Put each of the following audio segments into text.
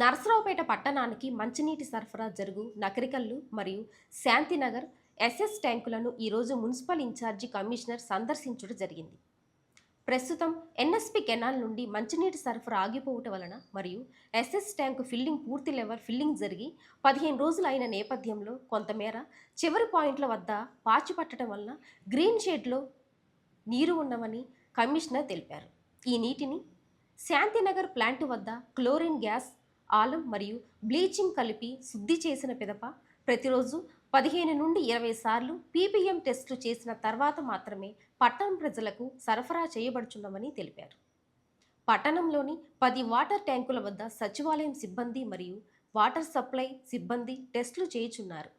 నరసరావుపేట పట్టణానికి మంచినీటి సరఫరా జరుగు నకరికల్లు మరియు శాంతినగర్ ఎస్ఎస్ ట్యాంకులను ఈరోజు మున్సిపల్ ఇన్ఛార్జి కమిషనర్ సందర్శించడం జరిగింది. ప్రస్తుతం ఎన్ఎస్పి కెనాల్ నుండి మంచినీటి సరఫరా ఆగిపోవటం వలన మరియు ఎస్ఎస్ ట్యాంకు ఫిల్లింగ్ పూర్తి లెవెల్ ఫిల్లింగ్ జరిగి 15 రోజులు అయిన నేపథ్యంలో కొంతమేర చివరి పాయింట్ల వద్ద పాచి పట్టడం వలన గ్రీన్ షేడ్లో నీరు ఉన్నవని కమిషనర్ తెలిపారు. ఈ నీటిని శాంతినగర్ ప్లాంటు వద్ద క్లోరిన్ గ్యాస్, ఆలం మరియు బ్లీచింగ్ కలిపి శుద్ధి చేసిన పిదప ప్రతిరోజు 15 నుండి 20 సార్లు పీపీఎం టెస్టులు చేసిన తర్వాత మాత్రమే పట్టణం ప్రజలకు సరఫరా చేయబడుచున్నామని తెలిపారు. పట్టణంలోని 10 వాటర్ ట్యాంకుల వద్ద సచివాలయం సిబ్బంది మరియు వాటర్ సప్లై సిబ్బంది టెస్టులు చేయుచున్నారు.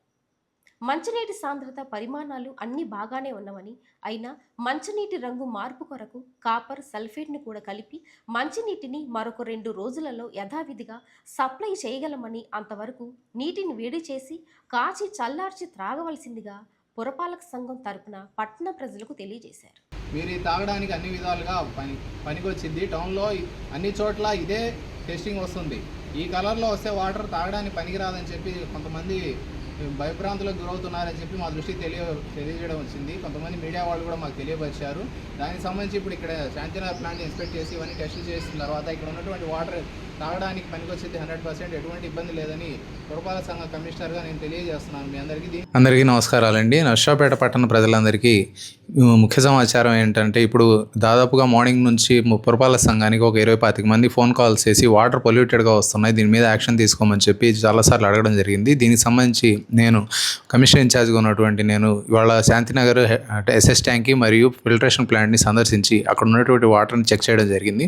మంచినీటి సాంద్రత పరిమాణాలు అన్ని బాగానే ఉన్నవని, అయినా మంచినీటి రంగు మార్పు కొరకు కాపర్ సల్ఫేట్ని కూడా కలిపి మంచినీటిని మరొక 2 రోజులలో యథావిధిగా సప్లై చేయగలమని, అంతవరకు నీటిని వేడి చేసి కాచి చల్లార్చి త్రాగవలసిందిగా పురపాలక సంఘం తరపున పట్టణ ప్రజలకు తెలియజేశారు. మీరు తాగడానికి అన్ని విధాలుగా పనికొచ్చింది. టౌన్లో అన్ని చోట్ల ఇదే టెస్టింగ్ వస్తుంది. ఈ కలర్లో వస్తే వాటర్ తాగడానికి పనికిరాదని చెప్పి కొంతమంది భయభ్రాంతులకు గురవుతున్నారని చెప్పి మా దృష్టికి తెలియజేయడం వచ్చింది. కొంతమంది మీడియా వాళ్ళు కూడా మాకు తెలియపరిచారు. దానికి సంబంధించి ఇప్పుడు ఇక్కడ శాంతినగర్ ప్లాంట్ ఇన్స్పెక్ట్ చేసి ఇవన్నీ టెస్టులు చేసిన తర్వాత ఇక్కడ ఉన్నటువంటి వాటర్ తాగడానికి పనికొచ్చేది 100% ఎటువంటి ఇబ్బంది లేదని పురపాలక సంఘ కమిషనర్గా నేను తెలియజేస్తున్నాను మీ అందరికీ నమస్కారాలండి. నర్సాపేట పట్టణ ప్రజలందరికీ ముఖ్య సమాచారం ఏంటంటే, ఇప్పుడు దాదాపుగా మార్నింగ్ నుంచి పురపాలక సంఘానికి ఒక 20-25 మంది ఫోన్ కాల్స్ చేసి వాటర్ పొల్యూటెడ్గా వస్తున్నాయి, దీని మీద యాక్షన్ తీసుకోమని చెప్పి చాలాసార్లు అడగడం జరిగింది. దీనికి సంబంధించి నేను కమిషనర్ ఇన్ఛార్జ్గా ఉన్నటువంటి నేను ఇవాళ శాంతినగర్ ఎస్ఎస్ ట్యాంక్కి మరియు ఫిల్టరేషన్ ప్లాంట్ని సందర్శించి అక్కడ ఉన్నటువంటి వాటర్ని చెక్ చేయడం జరిగింది.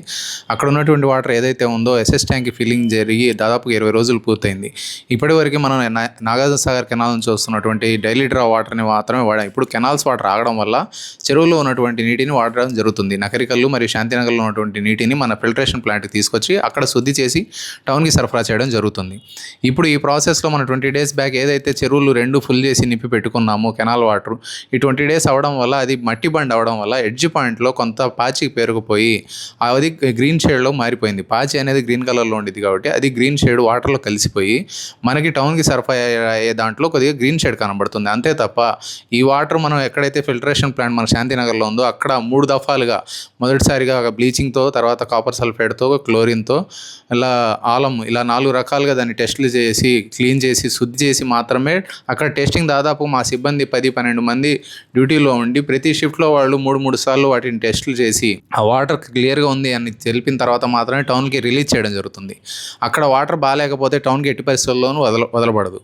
అక్కడ ఉన్నటువంటి వాటర్ ఏదైతే ఉందో ఎస్ఎస్ ట్యాంక్కి ఫిల్లింగ్ జరిగి దాదాపుగా 20 రోజులు పూర్తయింది. ఇప్పటివరకు మనం నాగార్జున సాగర్ కెనాల్ నుంచి వస్తున్నటువంటి డైలీ డ్రా వాటర్ని మాత్రమే వాడాం. ఇప్పుడు కెనాల్స్ వాటర్ ఆగడం వల్ల చెరువులో ఉన్నటువంటి నీటిని వాడడం జరుగుతుంది. నకరికల్లు మరియు శాంతినగర్లో ఉన్నటువంటి నీటిని మన ఫిల్టరేషన్ ప్లాంట్కి తీసుకొచ్చి అక్కడ శుద్ధి చేసి టౌన్కి సరఫరా చేయడం జరుగుతుంది. ఇప్పుడు ఈ ప్రాసెస్లో మన 20 days బ్యాక్ ఏదైతే చెరువులు 2 ఫుల్ చేసి నింపి పెట్టుకున్నామో కెనాల్ వాటర్, ఈ 20 days అవడం వల్ల అది మట్టి బండ్ అవడం వల్ల ఎడ్జ్ పాయింట్లో కొంత పాచి పేరుకుపోయి అది గ్రీన్ షేడ్లో మారిపోయింది. పాచి అనేది గ్రీన్ కలర్లో ఉండేది కాబట్టి అది గ్రీన్ షేడ్ వాటర్లో కలిసిపోయి మనకి టౌన్కి సరఫరా అయ్యే దాంట్లో కొద్దిగా గ్రీన్ షేడ్ కనబడుతుంది. అంతే తప్ప ఈ వాటర్ మనం ఎక్కడైతే ఫిల్టరేషన్ ప్లాంట్ మన శాంతినగర్లో ఉందో అక్కడ 3 దఫాలుగా మొదటిసారిగా బ్లీచింగ్తో, తర్వాత కాపర్ సల్ఫేట్తో, క్లోరిన్తో, ఇలా ఆలం, ఇలా 4 రకాలుగా దాన్ని టెస్టులు చేసి క్లీన్ చేసి శుద్ధి చేసి మాత్రమే అక్కడ టెస్టింగ్ దాదాపు మా సిబ్బంది 10-12 మంది డ్యూటీలో ఉండి ప్రతి షిఫ్ట్లో వాళ్ళు 3 సార్లు వాటిని టెస్టులు చేసి ఆ వాటర్ క్లియర్గా ఉంది అని తెలిపిన తర్వాత మాత్రమే టౌన్కి రిలీజ్ చేయడం జరుగుతుంది. అక్కడ వాటర్ బాగాలేకపోతే టౌన్కి ఎట్టి పరిస్థితుల్లోనూ వదలబడదు.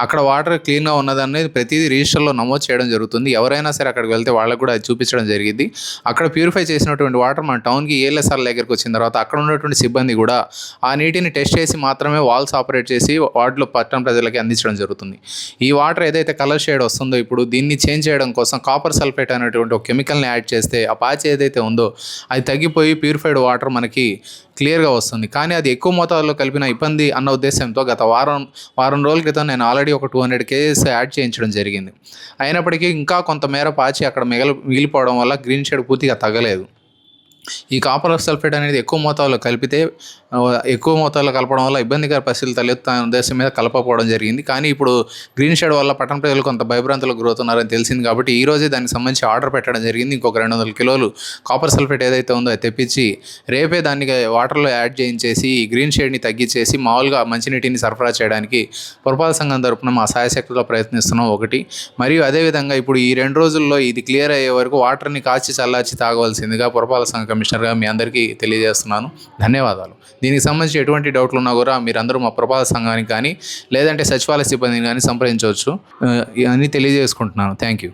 అక్కడ వాటర్ క్లీన్గా ఉన్నదనేది ప్రతిదీ రిజిస్టర్లో నమోదు చేయడం జరుగుతుంది. ఎవరైనా సరే అక్కడికి వెళ్తే వాళ్ళకు కూడా అది చూపించడం జరిగింది. అక్కడ ప్యూరిఫై చేసినటువంటి వాటర్ మన టౌన్కి ఏఎల్ఎస్ఆర్ దగ్గరికి వచ్చిన తర్వాత అక్కడ ఉన్నటువంటి సిబ్బంది కూడా ఆ నీటిని టెస్ట్ చేసి మాత్రమే వాల్స్ ఆపరేట్ చేసి వాటిలో పట్టణ ప్రజలకి అందించడం జరుగుతుంది. ఈ వాటర్ ఏదైతే కలర్ షేడ్ వస్తుందో ఇప్పుడు దీన్ని చేంజ్ చేయడం కోసం కాపర్ సల్ఫేట్ అనేటువంటి ఒక కెమికల్ని యాడ్ చేస్తే ఆ పాచి ఏదైతే ఉందో అది తగ్గిపోయి ప్యూరిఫైడ్ వాటర్ మనకి క్లియర్గా వస్తుంది. కానీ అది ఎక్కువ మోతాదులో కలిపిన ఇబ్బంది అన్న ఉద్దేశంతో గత వారం రోజుల క్రితం నేను ఆల్రెడీ ఒక 200 kgs యాడ్ చేయించడం జరిగింది. అయినప్పటికీ ఇంకా కొంతమేర పాచి అక్కడ మిగిలిపోవడం వల్ల గ్రీన్ షేడ్ పూర్తిగా తగ్గలేదు. ఈ కాపర్ సల్ఫేట్ అనేది ఎక్కువ మోతాదులో కలపడం వల్ల ఇబ్బందికర పరిస్థితులు తలెత్తున్న ఉద్దేశం మీద కలపకపోవడం జరిగింది. కానీ ఇప్పుడు గ్రీన్ షేడ్ వల్ల పట్టణ ప్రజలు కొంత భయభ్రాంతులకు గురవుతున్నారని తెలిసింది కాబట్టి ఈ రోజే దానికి సంబంధించి ఆర్డర్ పెట్టడం జరిగింది. ఇంకొక 200 కిలోలు కాపర్ సల్ఫేట్ ఏదైతే ఉందో అది తెప్పించి రేపే దాన్ని వాటర్లో యాడ్ చేయించేసి ఈ గ్రీన్ షేడ్ని తగ్గించేసి మామూలుగా మంచినీటిని సరఫరా చేయడానికి పురపాలక సంఘం తరపున మా సాయశక్తిలో ప్రయత్నిస్తున్నాం ఒకటి. మరియు అదేవిధంగా ఇప్పుడు ఈ 2 రోజుల్లో ఇది క్లియర్ అయ్యే వరకు వాటర్ని కాచి చల్లార్చి తాగవలసిందిగా పురపాలక సంఘ కమిషనర్గా మీ అందరికీ తెలియజేస్తున్నాను. ధన్యవాదాలు. దీనికి సంబంధించి ఎటువంటి డౌట్లు ఉన్నా కూడా మీరందరూ మా పురపాలక సంఘానికి కానీ లేదంటే సచివాలయ సిబ్బందిని కానీ సంప్రదించవచ్చు అని తెలియజేసుకుంటున్నాను. Thank you.